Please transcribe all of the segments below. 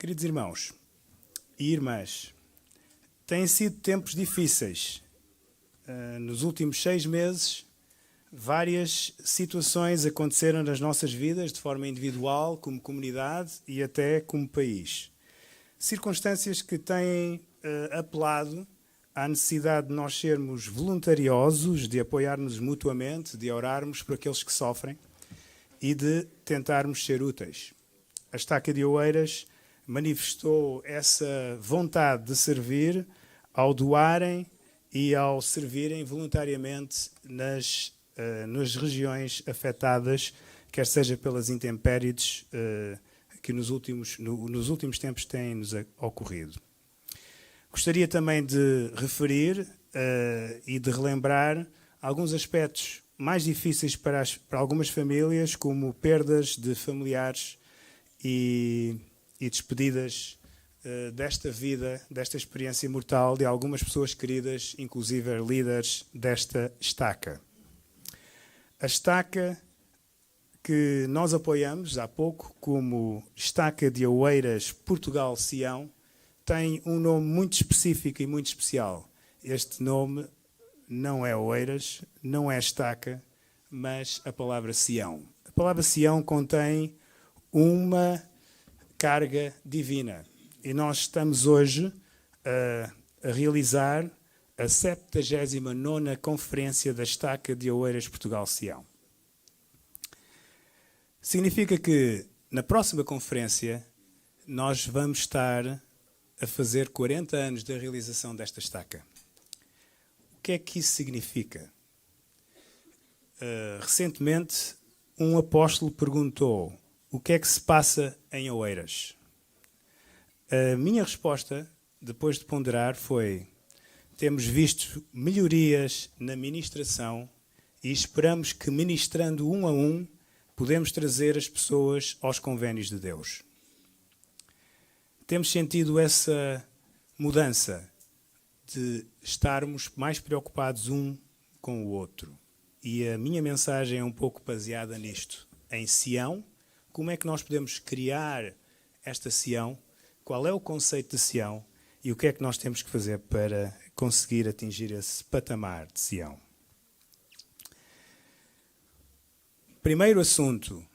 Queridos irmãos e irmãs, têm sido tempos difíceis. Nos últimos 6 meses, várias situações aconteceram nas nossas vidas, de forma individual, como comunidade e até como país. Circunstâncias que têm apelado à necessidade de nós sermos voluntariosos, de apoiar-nos mutuamente, de orarmos por aqueles que sofrem e de tentarmos ser úteis. A Estaca de Oeiras manifestou essa vontade de servir ao doarem e ao servirem voluntariamente nas regiões afetadas, quer seja pelas intempéries que nos últimos tempos têm-nos ocorrido. Gostaria também de referir e de relembrar alguns aspectos mais difíceis para algumas famílias, como perdas de familiares e despedidas desta vida, desta experiência mortal de algumas pessoas queridas, inclusive líderes desta estaca. A estaca que nós apoiamos há pouco, como Estaca de Oeiras Portugal-Sião, tem um nome muito específico e muito especial. Este nome não é Oeiras, não é estaca, mas a palavra Sião. A palavra Sião contém uma carga divina. E nós estamos hoje a realizar a 79ª Conferência da Estaca de Oeiras Portugal-Sião. Significa que na próxima conferência nós vamos estar a fazer 40 anos da realização desta estaca. O que é que isso significa? Recentemente, um apóstolo perguntou: o que é que se passa em Oeiras? A minha resposta, depois de ponderar, foi: temos visto melhorias na ministração e esperamos que, ministrando um a um, podemos trazer as pessoas aos convénios de Deus. Temos sentido essa mudança de estarmos mais preocupados um com o outro. E a minha mensagem é um pouco baseada nisto. Em Sião, como é que nós podemos criar esta Sião? Qual é o conceito de Sião? E o que é que nós temos que fazer para conseguir atingir esse patamar de Sião? Primeiro assunto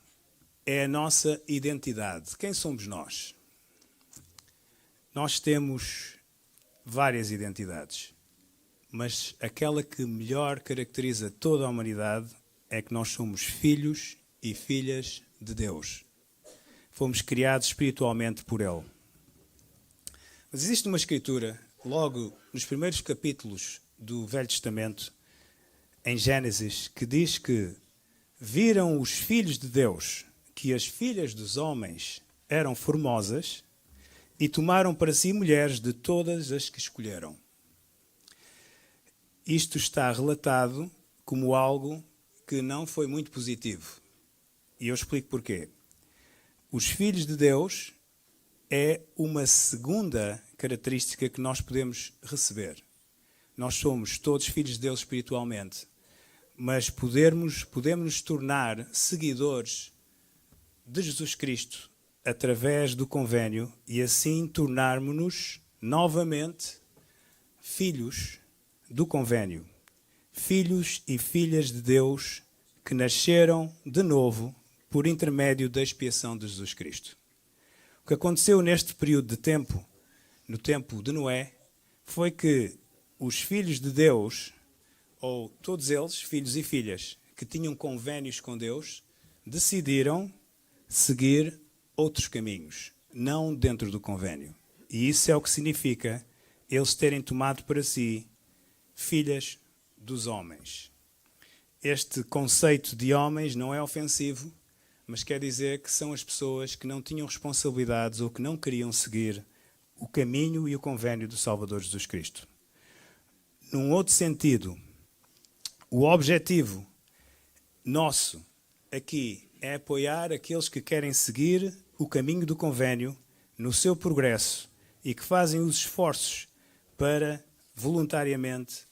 é a nossa identidade. Quem somos nós? Nós temos várias identidades, mas aquela que melhor caracteriza toda a humanidade é que nós somos filhos e filhas de Deus. Fomos criados espiritualmente por Ele. Mas existe uma escritura, logo nos primeiros capítulos do Velho Testamento, em Gênesis, que diz que viram os filhos de Deus que as filhas dos homens eram formosas e tomaram para si mulheres de todas as que escolheram. Isto está relatado como algo que não foi muito positivo. E eu explico porquê. Os filhos de Deus é uma segunda característica que nós podemos receber. Nós somos todos filhos de Deus espiritualmente, mas podemos nos tornar seguidores de Jesus Cristo através do convênio e assim tornarmos-nos novamente filhos do convênio, filhos e filhas de Deus que nasceram de novo por intermédio da expiação de Jesus Cristo. O que aconteceu neste período de tempo, no tempo de Noé, foi que os filhos de Deus, ou todos eles, filhos e filhas, que tinham convénios com Deus, decidiram seguir outros caminhos, não dentro do convênio. E isso é o que significa eles terem tomado para si filhas dos homens. Este conceito de homens não é ofensivo, mas quer dizer que são as pessoas que não tinham responsabilidades ou que não queriam seguir o caminho e o convênio do Salvador Jesus Cristo. Num outro sentido, o objetivo nosso aqui é apoiar aqueles que querem seguir o caminho do convênio no seu progresso e que fazem os esforços para, voluntariamente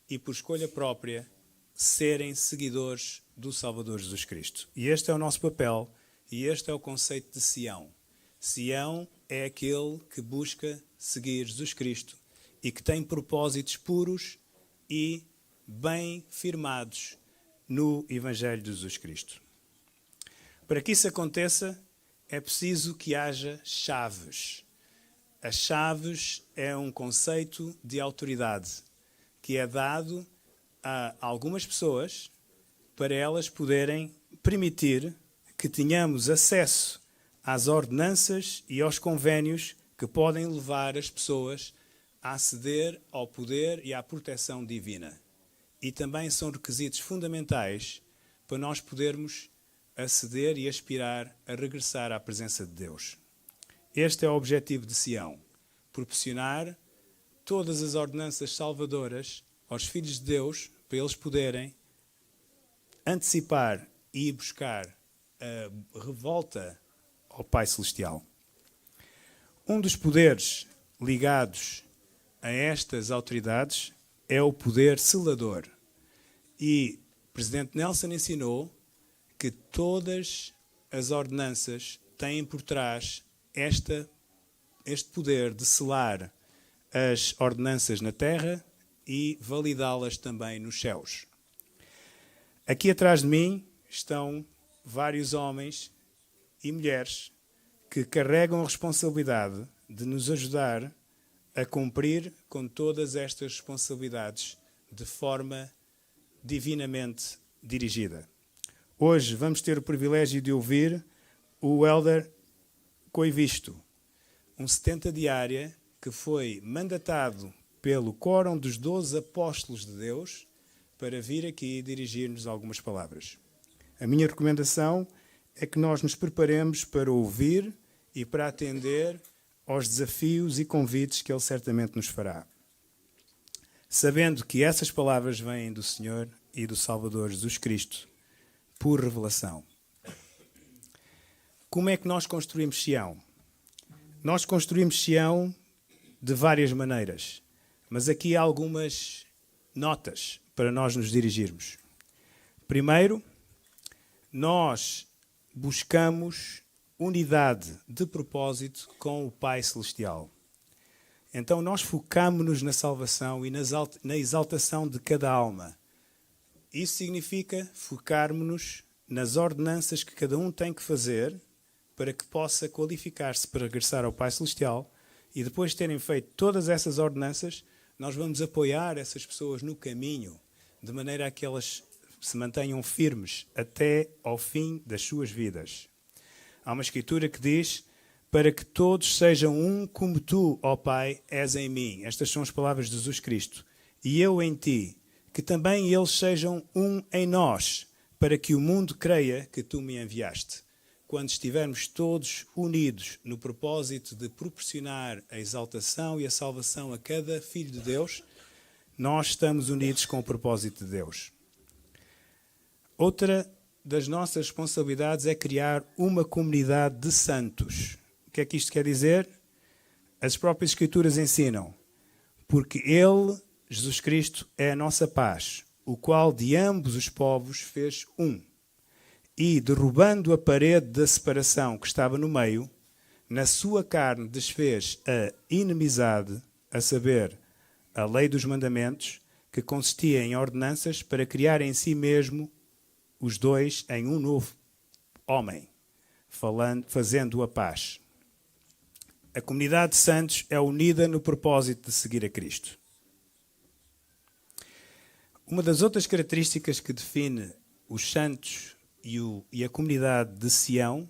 e por escolha própria, serem seguidores do Salvador Jesus Cristo. E este é o nosso papel e este é o conceito de Sião. Sião é aquele que busca seguir Jesus Cristo e que tem propósitos puros e bem firmados no Evangelho de Jesus Cristo. Para que isso aconteça, é preciso que haja chaves. As chaves é um conceito de autoridade que é dado a algumas pessoas para elas poderem permitir que tenhamos acesso às ordenanças e aos convénios que podem levar as pessoas a aceder ao poder e à proteção divina. E também são requisitos fundamentais para nós podermos aceder e aspirar a regressar à presença de Deus. Este é o objetivo de Sião, proporcionar todas as ordenanças salvadoras aos filhos de Deus para eles poderem antecipar e buscar a revolta ao Pai Celestial. Um dos poderes ligados a estas autoridades é o poder selador. E o Presidente Nelson ensinou que todas as ordenanças têm por trás este poder de selar as ordenanças na terra e validá-las também nos céus. Aqui atrás de mim estão vários homens e mulheres que carregam a responsabilidade de nos ajudar a cumprir com todas estas responsabilidades de forma divinamente dirigida. Hoje vamos ter o privilégio de ouvir o Elder Coivisto, um 70 diária que foi mandatado pelo Quórum dos 12 Apóstolos de Deus para vir aqui dirigir-nos algumas palavras. A minha recomendação é que nós nos preparemos para ouvir e para atender aos desafios e convites que ele certamente nos fará. Sabendo que essas palavras vêm do Senhor e do Salvador Jesus Cristo, por revelação. Como é que nós construímos Sião? Nós construímos Sião de várias maneiras, mas aqui há algumas notas para nós nos dirigirmos. Primeiro, nós buscamos unidade de propósito com o Pai Celestial. Então nós focamos-nos na salvação e na exaltação de cada alma. Isso significa focarmos-nos nas ordenanças que cada um tem que fazer para que possa qualificar-se para regressar ao Pai Celestial, e depois de terem feito todas essas ordenanças, nós vamos apoiar essas pessoas no caminho, de maneira a que elas se mantenham firmes até ao fim das suas vidas. Há uma escritura que diz: para que todos sejam um como tu, ó Pai, és em mim. Estas são as palavras de Jesus Cristo. E eu em ti, que também eles sejam um em nós, para que o mundo creia que tu me enviaste. Quando estivermos todos unidos no propósito de proporcionar a exaltação e a salvação a cada filho de Deus, nós estamos unidos com o propósito de Deus. Outra das nossas responsabilidades é criar uma comunidade de santos. O que é que isto quer dizer? As próprias Escrituras ensinam. Porque Ele, Jesus Cristo, é a nossa paz, o qual de ambos os povos fez um. E, derrubando a parede da separação que estava no meio, na sua carne desfez a inimizade, a saber, a lei dos mandamentos, que consistia em ordenanças para criar em si mesmo os dois em um novo homem, fazendo a paz. A comunidade de santos é unida no propósito de seguir a Cristo. Uma das outras características que define os santos e a comunidade de Sião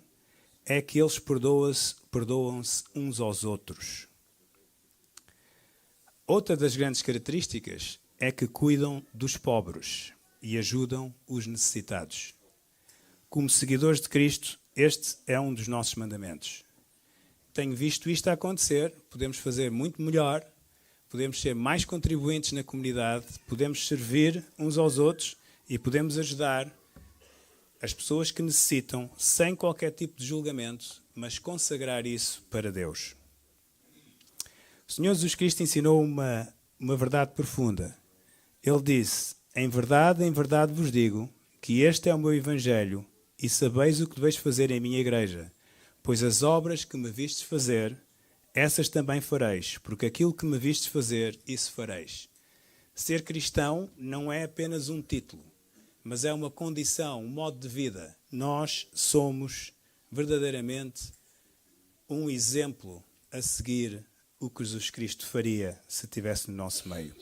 é que eles perdoam-se uns aos outros. Outra das grandes características é que cuidam dos pobres e ajudam os necessitados. Como seguidores de Cristo, este é um dos nossos mandamentos. Tenho visto isto a acontecer, podemos fazer muito melhor, podemos ser mais contribuintes na comunidade, podemos servir uns aos outros e podemos ajudar as pessoas que necessitam sem qualquer tipo de julgamento, mas consagrar isso para Deus. O Senhor Jesus Cristo ensinou uma verdade profunda. Ele disse: em verdade vos digo que este é o meu Evangelho e sabeis o que deveis fazer em minha igreja, Pois as obras que me vistes fazer, essas também fareis, porque aquilo que me vistes fazer, isso fareis. Ser cristão não é apenas um título, mas é uma condição, um modo de vida. Nós somos verdadeiramente um exemplo a seguir o que Jesus Cristo faria se estivesse no nosso meio.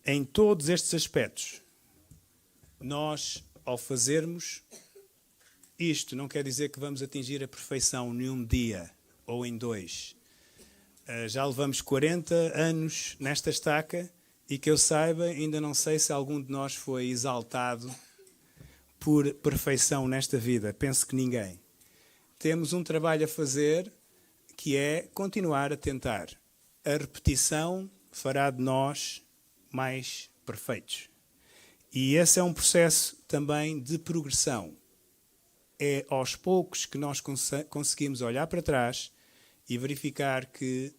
Em todos estes aspectos, nós, ao fazermos isto, não quer dizer que vamos atingir a perfeição num dia ou em 2. Já levamos 40 anos nesta estaca e que eu saiba, ainda não sei se algum de nós foi exaltado por perfeição nesta vida. Penso que ninguém. Temos um trabalho a fazer que é continuar a tentar. A repetição fará de nós mais perfeitos. E esse é um processo também de progressão. É aos poucos que nós conseguimos olhar para trás e verificar que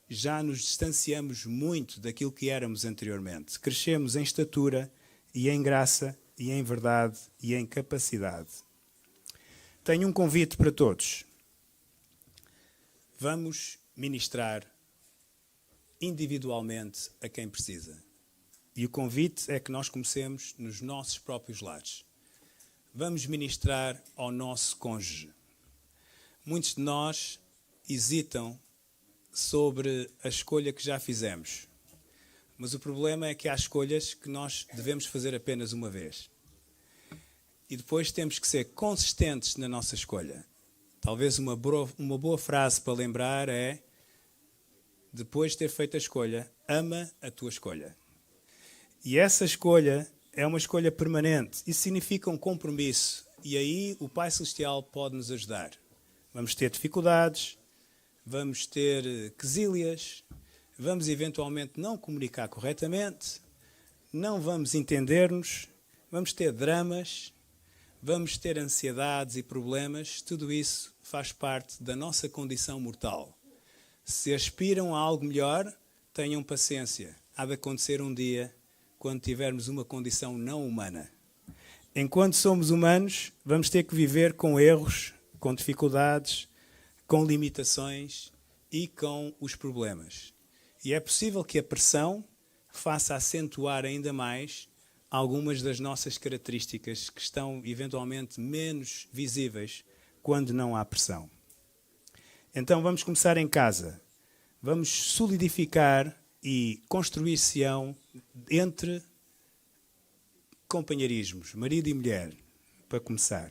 já nos distanciamos muito daquilo que éramos anteriormente. Crescemos em estatura e em graça e em verdade e em capacidade. Tenho um convite para todos. Vamos ministrar individualmente a quem precisa. E o convite é que nós comecemos nos nossos próprios lares. Vamos ministrar ao nosso cônjuge. Muitos de nós hesitam sobre a escolha que já fizemos. Mas o problema é que há escolhas que nós devemos fazer apenas uma vez. E depois temos que ser consistentes na nossa escolha. Talvez uma boa frase para lembrar é: depois de ter feito a escolha, ama a tua escolha. E essa escolha é uma escolha permanente. Isso significa um compromisso. E aí o Pai Celestial pode nos ajudar. Vamos ter dificuldades, vamos ter quesílias, vamos eventualmente não comunicar corretamente, não vamos entender-nos, vamos ter dramas, vamos ter ansiedades e problemas. Tudo isso faz parte da nossa condição mortal. Se aspiram a algo melhor, tenham paciência. Há de acontecer um dia quando tivermos uma condição não humana. Enquanto somos humanos, vamos ter que viver com erros, com dificuldades, com limitações e com os problemas. E é possível que a pressão faça acentuar ainda mais algumas das nossas características que estão eventualmente menos visíveis quando não há pressão. Então vamos começar em casa. Vamos solidificar e construir Sião entre companheirismos, marido e mulher, para começar.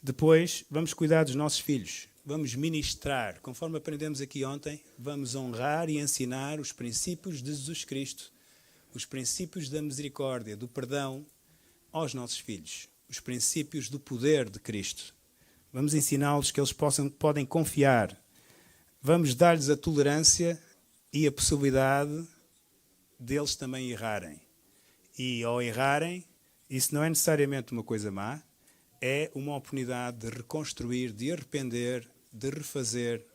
Depois, vamos cuidar dos nossos filhos. Vamos ministrar, conforme aprendemos aqui ontem, vamos honrar e ensinar os princípios de Jesus Cristo, os princípios da misericórdia, do perdão aos nossos filhos, os princípios do poder de Cristo. Vamos ensiná-los que eles podem confiar. Vamos dar-lhes a tolerância e a possibilidade deles também errarem. E ao errarem, isso não é necessariamente uma coisa má, é uma oportunidade de reconstruir, de arrepender, de refazer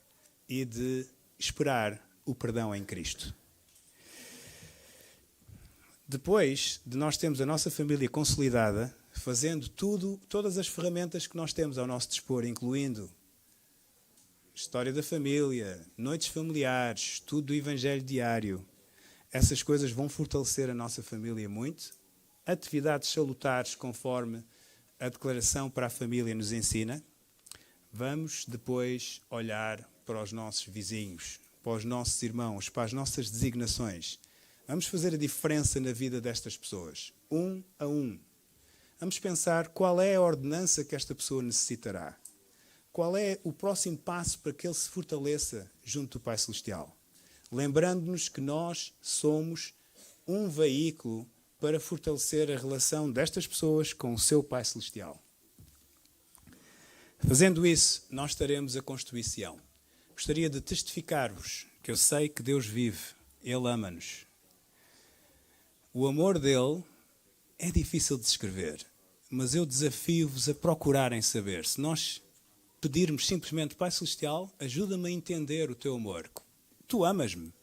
e de esperar o perdão em Cristo. Depois de nós termos a nossa família consolidada, fazendo todas as ferramentas que nós temos ao nosso dispor, incluindo história da família, noites familiares, estudo do Evangelho diário. Essas coisas vão fortalecer a nossa família muito. Atividades salutares, conforme a declaração para a família nos ensina. Vamos depois olhar para os nossos vizinhos, para os nossos irmãos, para as nossas designações. Vamos fazer a diferença na vida destas pessoas, um a um. Vamos pensar qual é a ordenança que esta pessoa necessitará. Qual é o próximo passo para que ele se fortaleça junto do Pai Celestial? Lembrando-nos que nós somos um veículo para fortalecer a relação destas pessoas com o seu Pai Celestial. Fazendo isso, nós estaremos a construir Sião. Gostaria de testificar-vos que eu sei que Deus vive, Ele ama-nos. O amor dele é difícil de descrever, mas eu desafio-vos a procurarem saber. Se nós pedirmos simplesmente, Pai Celestial, ajuda-me a entender o teu amor. Tu amas-me.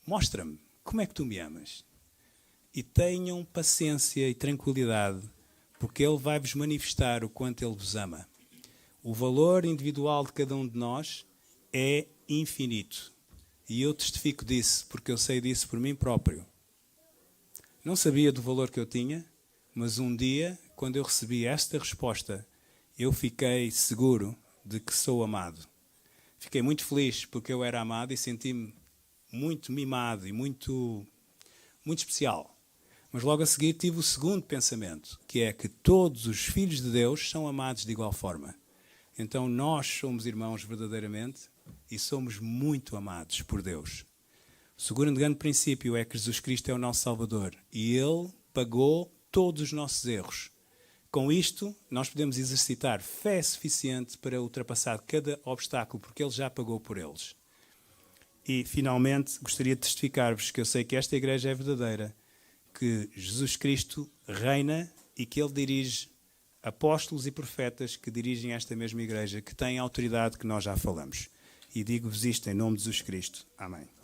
Mostra-me como é que tu me amas. e tenham paciência e tranquilidade, porque Ele vai vos manifestar o quanto Ele vos ama. O valor individual de cada um de nós é infinito. E eu testifico disso, porque eu sei disso por mim próprio. Não sabia do valor que eu tinha, mas um dia, quando eu recebi esta resposta, eu fiquei seguro de que sou amado. Fiquei muito feliz porque eu era amado e senti-me muito mimado e muito especial. Mas logo a seguir tive o segundo pensamento, que é que todos os filhos de Deus são amados de igual forma. Então nós somos irmãos verdadeiramente e somos muito amados por Deus. O segundo grande princípio é que Jesus Cristo é o nosso Salvador e Ele pagou todos os nossos erros. Com isto, nós podemos exercitar fé suficiente para ultrapassar cada obstáculo, porque Ele já pagou por eles. E, finalmente, gostaria de testificar-vos que eu sei que esta igreja é verdadeira, que Jesus Cristo reina e que Ele dirige apóstolos e profetas que dirigem esta mesma igreja, que têm a autoridade que nós já falamos. E digo-vos isto em nome de Jesus Cristo. Amém.